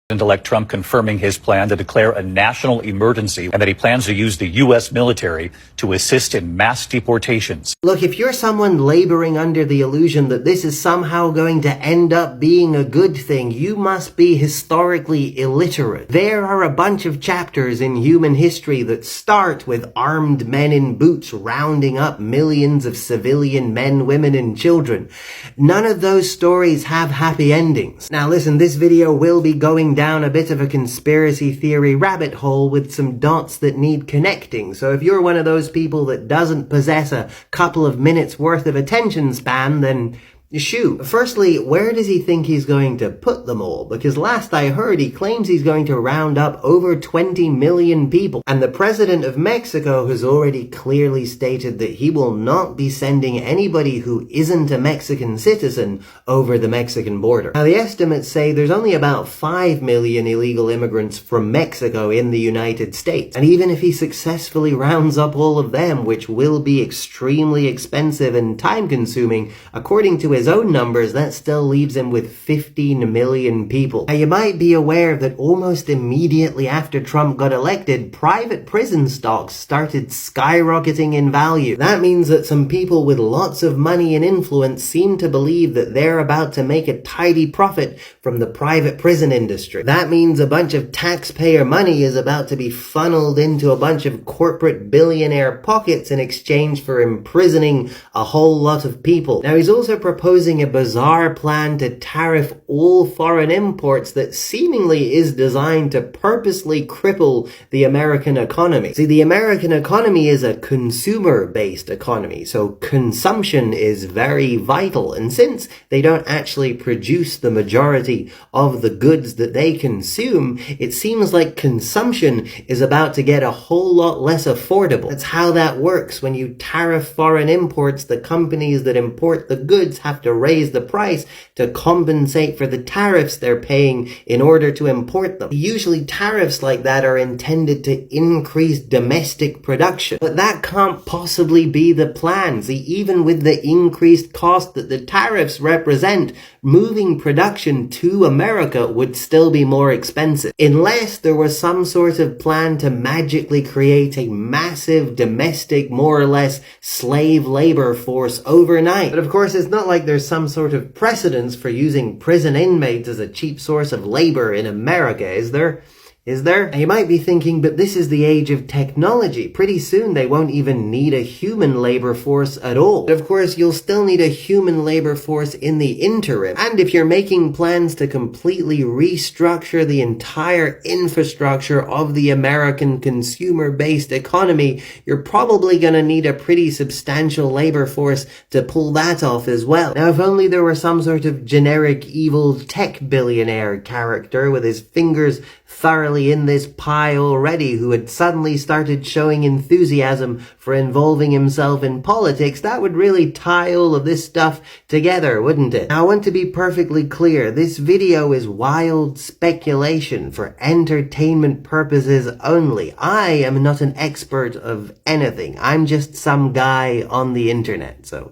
President-elect Trump confirming his plan to declare a national emergency and that he plans to use the U.S. military to assist in mass deportations. Look, if you're someone laboring under the illusion that this is somehow going to end up being a good thing, you must be historically illiterate. There are a bunch of chapters in human history that start with armed men in boots rounding up millions of civilian men, women, and children. None of those stories have happy endings. Now listen, this video will be going down a bit of a conspiracy theory rabbit hole with some dots that need connecting. So if you're one of those people that doesn't possess a couple of minutes worth of attention span, then shoot. Firstly, where does he think he's going to put them all? Because last I heard, he claims he's going to round up over 20 million people. And the president of Mexico has already clearly stated that he will not be sending anybody who isn't a Mexican citizen over the Mexican border. Now, the estimates say there's only about 5 million illegal immigrants from Mexico in the United States. And even if he successfully rounds up all of them, which will be extremely expensive and time-consuming, according to his own numbers, that still leaves him with 15 million people. Now, you might be aware that almost immediately after Trump got elected, private prison stocks started skyrocketing in value. That means that some people with lots of money and influence seem to believe that they're about to make a tidy profit from the private prison industry. That means a bunch of taxpayer money is about to be funneled into a bunch of corporate billionaire pockets in exchange for imprisoning a whole lot of people. Now, he's also proposing a bizarre plan to tariff all foreign imports that seemingly is designed to purposely cripple the American economy. See, the American economy is a consumer-based economy, so consumption is very vital. And since they don't actually produce the majority of the goods that they consume, it seems like consumption is about to get a whole lot less affordable. That's how that works. When you tariff foreign imports, the companies that import the goods have to raise the price to compensate for the tariffs they're paying in order to import them. Usually tariffs like that are intended to increase domestic production, but that can't possibly be the plan. See, even with the increased cost that the tariffs represent, moving production to America would still be more expensive, unless there was some sort of plan to magically create a massive domestic, more or less slave labor force overnight. But of course, it's not like there's some sort of precedence for using prison inmates as a cheap source of labor in America, is there? Is there? And you might be thinking, but this is the age of technology. Pretty soon they won't even need a human labor force at all. But of course, you'll still need a human labor force in the interim. And if you're making plans to completely restructure the entire infrastructure of the American consumer-based economy, you're probably gonna need a pretty substantial labor force to pull that off as well. Now, if only there were some sort of generic evil tech billionaire character with his fingers thoroughly in this pie already who had suddenly started showing enthusiasm for involving himself in politics, that would really tie all of this stuff together, wouldn't it? Now, I want to be perfectly clear. This video is wild speculation for entertainment purposes only. I am not an expert of anything. I'm just some guy on the internet, so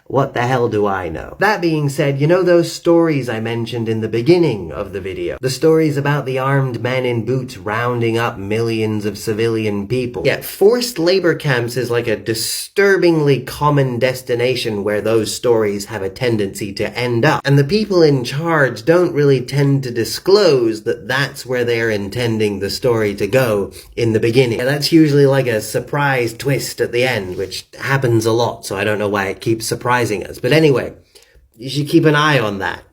what the hell do I know? That being said, you know those stories I mentioned in the beginning of the video? The stories about the armed men in boots rounding up millions of civilian people. Yeah, forced labor camps is like a disturbingly common destination where those stories have a tendency to end up. And the people in charge don't really tend to disclose that that's where they're intending the story to go in the beginning. And that's usually like a surprise twist at the end, which happens a lot, so I don't know why it keeps surprising us. But anyway, you should keep an eye on that.